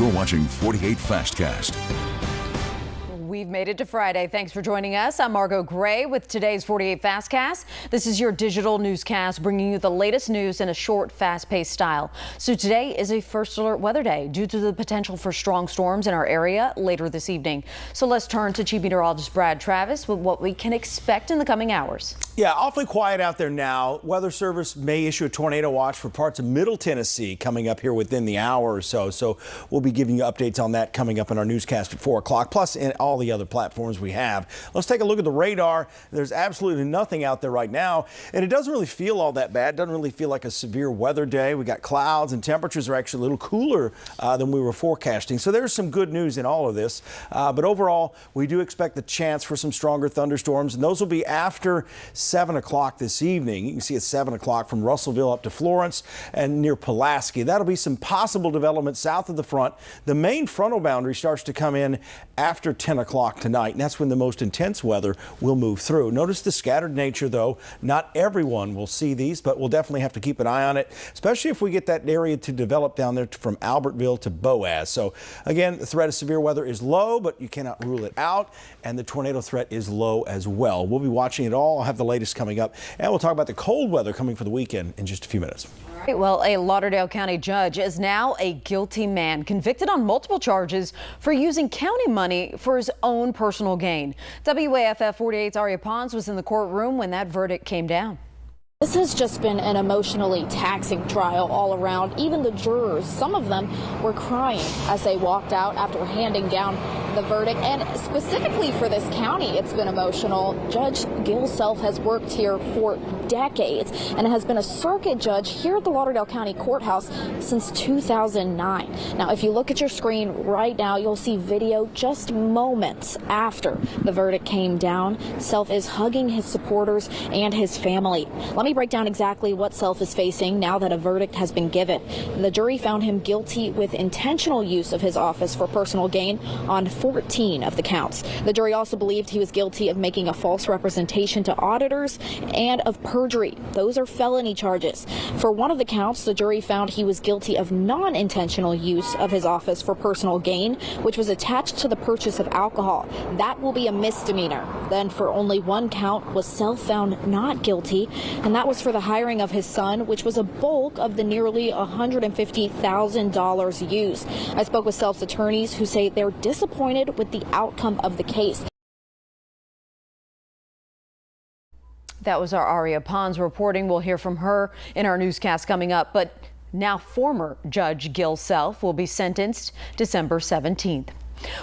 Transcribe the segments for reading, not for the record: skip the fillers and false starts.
You're watching 48 Fastcast. We've made it to Friday. Thanks for joining us. I'm Margot Gray with today's 48 Fastcast. This is your digital newscast bringing you the latest news in a short, fast-paced style. So today is a first alert weather day due to the potential for strong storms in our area later this evening. So let's turn to Chief Meteorologist Brad Travis with what we can expect in the coming hours. Yeah, awfully quiet out there now. Weather Service may issue a tornado watch for parts of Middle Tennessee coming up here within the hour or so. So we'll be giving you updates on that coming up in our newscast at 4 o'clock, plus in all the other platforms we have. Let's take a look at the radar. There's absolutely nothing out there right now, and it doesn't really feel all that bad. It doesn't really feel like a severe weather day. We got clouds, and temperatures are actually a little cooler than we were forecasting. So there's some good news in all of this. But overall, we do expect the chance for some stronger thunderstorms, and those will be after 7 o'clock this evening. You can see at 7 o'clock from Russellville up to Florence and near Pulaski. That'll be some possible development south of the front. The main frontal boundary starts to come in after 10 o'clock tonight, and that's when the most intense weather will move through. Notice the scattered nature, though. Not everyone will see these, but we'll definitely have to keep an eye on it, especially if we get that area to develop down there from Albertville to Boaz. So again, the threat of severe weather is low, but you cannot rule it out, and the tornado threat is low as well. We'll be watching it all. I'll have the latest coming up, and we'll talk about the cold weather coming for the weekend in just a few minutes. Well, a Lauderdale County judge is now a guilty man convicted on multiple charges for using county money for his own personal gain. WAFF 48's Aria Pons was in the courtroom when that verdict came down. This has just been an emotionally taxing trial all around. Even the jurors, some of them were crying as they walked out after handing down the verdict. And specifically for this county, it's been emotional. Judge Gil Self has worked here for decades and has been a circuit judge here at the Lauderdale County Courthouse since 2009. Now, if you look at your screen right now, you'll see video just moments after the verdict came down. Self is hugging his supporters and his family. Let me break down exactly what Self is facing now that a verdict has been given. The jury found him guilty with intentional use of his office for personal gain on 14 of the counts. The jury also believed he was guilty of making a false representation to auditors and of perjury. Those are felony charges. For one of the counts, the jury found he was guilty of non-intentional use of his office for personal gain, which was attached to the purchase of alcohol. That will be a misdemeanor. Then for only one count was Self found not guilty, and that was for the hiring of his son, which was a bulk of the nearly $150,000 used. I spoke with Self's attorneys who say they're disappointed with the outcome of the case. That was our Aria Pons reporting. We'll hear from her in our newscast coming up. But now former Judge Gil Self will be sentenced December 17th.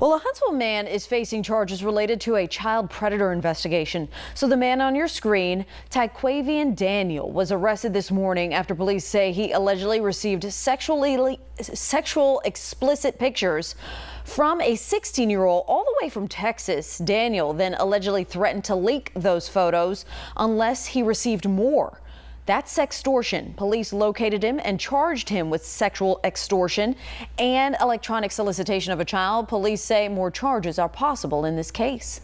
Well, a Huntsville man is facing charges related to a child predator investigation. So the man on your screen, Taquavian Daniel, was arrested this morning after police say he allegedly received sexual explicit pictures from a 16-year-old all the way from Texas. Daniel then allegedly threatened to leak those photos unless he received more. That's sextortion. Police located him and charged him with sexual extortion and electronic solicitation of a child. Police say more charges are possible in this case.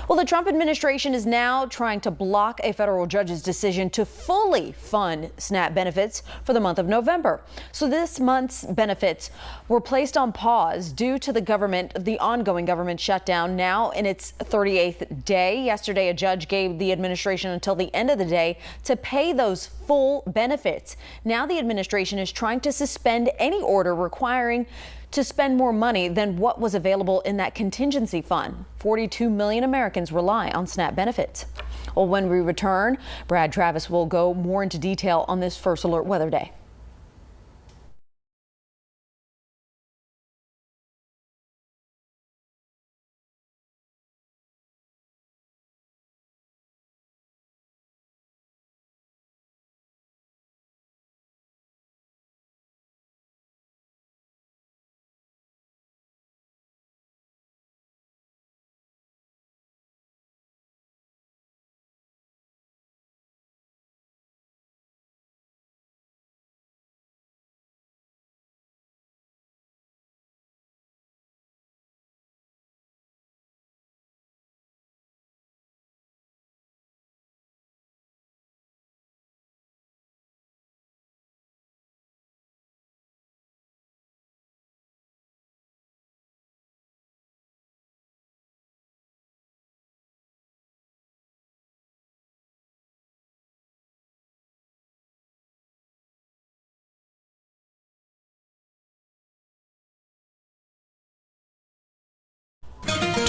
Well, the Trump administration is now trying to block a federal judge's decision to fully fund SNAP benefits for the month of November. So this month's benefits were placed on pause due to the ongoing government shutdown, now in its 38th day. Yesterday, a judge gave the administration until the end of the day to pay those full benefits. Now the administration is trying to suspend any order requiring to spend more money than what was available in that contingency fund. 42 million Americans rely on SNAP benefits. Well, when we return, Brad Travis will go more into detail on this first alert weather day.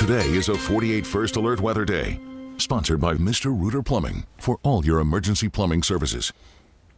Today is a 48 First Alert Weather Day. Sponsored by Mr. Rooter Plumbing for all your emergency plumbing services.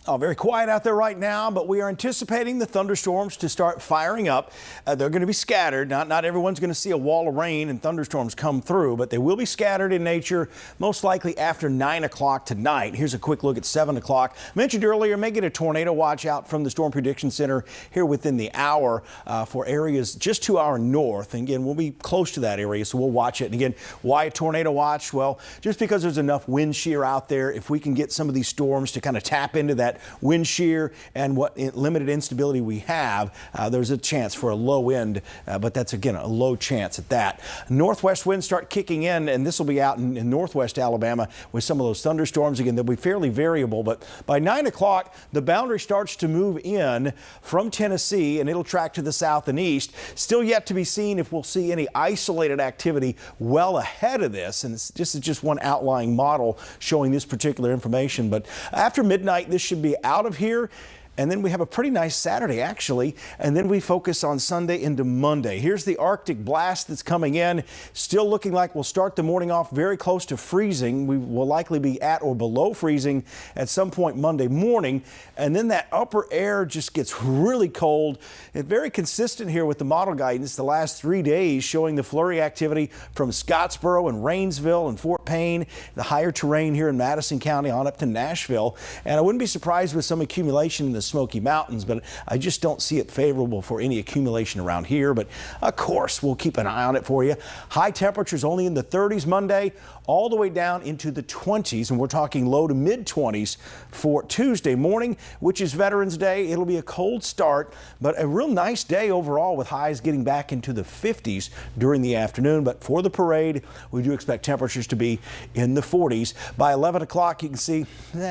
Oh, very quiet out there right now, but we are anticipating the thunderstorms to start firing up. They're going to be scattered. Not everyone's going to see a wall of rain and thunderstorms come through, but they will be scattered in nature, most likely after 9 o'clock tonight. Here's a quick look at 7 o'clock. Mentioned earlier, may get a tornado watch out from the Storm Prediction Center here within the hour for areas just to our north. And again, we'll be close to that area, so we'll watch it. And again, why a tornado watch? Well, just because there's enough wind shear out there, if we can get some of these storms to kind of tap into that wind shear and what limited instability we have, there's a chance for a low wind, but that's again a low chance at that. Northwest winds start kicking in, and this will be out in northwest Alabama with some of those thunderstorms. Again, they'll be fairly variable, but by 9 o'clock the boundary starts to move in from Tennessee and it'll track to the south and east. Still yet to be seen if we'll see any isolated activity well ahead of this, and this is just one outlying model showing this particular information. But after midnight this should be out of here, and then we have a pretty nice Saturday actually, and then we focus on Sunday into Monday. Here's the Arctic blast that's coming in. Still looking like we'll start the morning off very close to freezing. We will likely be at or below freezing at some point Monday morning, and then that upper air just gets really cold. It's very consistent here with the model guidance the last 3 days, showing the flurry activity from Scottsboro and Rainsville and Fort Payne, the higher terrain here in Madison County on up to Nashville. And I wouldn't be surprised with some accumulation in the Smoky Mountains, but I just don't see it favorable for any accumulation around here. But of course, we'll keep an eye on it for you. High temperatures only in the 30s Monday, all the way down into the 20s, and we're talking low to mid 20s for Tuesday morning, which is Veterans Day. It'll be a cold start, but a real nice day overall with highs getting back into the 50s during the afternoon. But for the parade, we do expect temperatures to be in the 40s. By 11 o'clock, you can see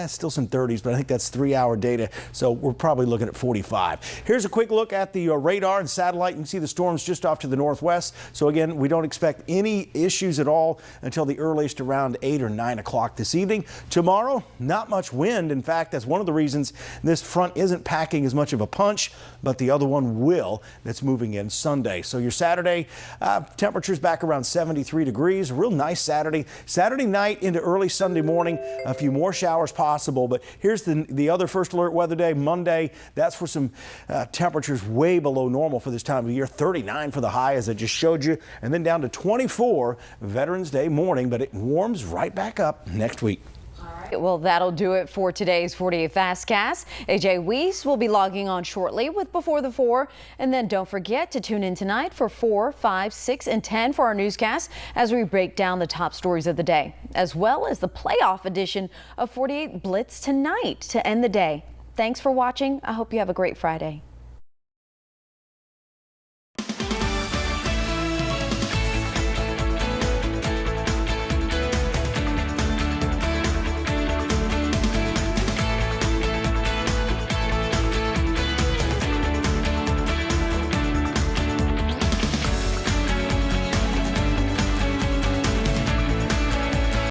still some 30s, but I think that's 3-hour data, so we're probably looking at 45. Here's a quick look at the radar and satellite. You can see the storms just off to the northwest. So again, we don't expect any issues at all until the earliest around 8 or 9 o'clock this evening. Tomorrow, not much wind. In fact, that's one of the reasons this front isn't packing as much of a punch, but the other one will, that's moving in Sunday. So your Saturday, temperatures back around 73 degrees. A real nice Saturday. Saturday night into early Sunday morning, a few more showers possible. But here's the other first alert weather day, Monday. That's for some temperatures way below normal for this time of year. 39 for the high, as I just showed you, and then down to 24 Veterans Day morning, but it warms right back up next week. Well, that'll do it for today's 48 Fastcast. AJ Weiss will be logging on shortly with Before the 4. And then don't forget to tune in tonight for 4, 5, 6, and 10 for our newscast as we break down the top stories of the day, as well as the playoff edition of 48 Blitz tonight to end the day. Thanks for watching. I hope you have a great Friday.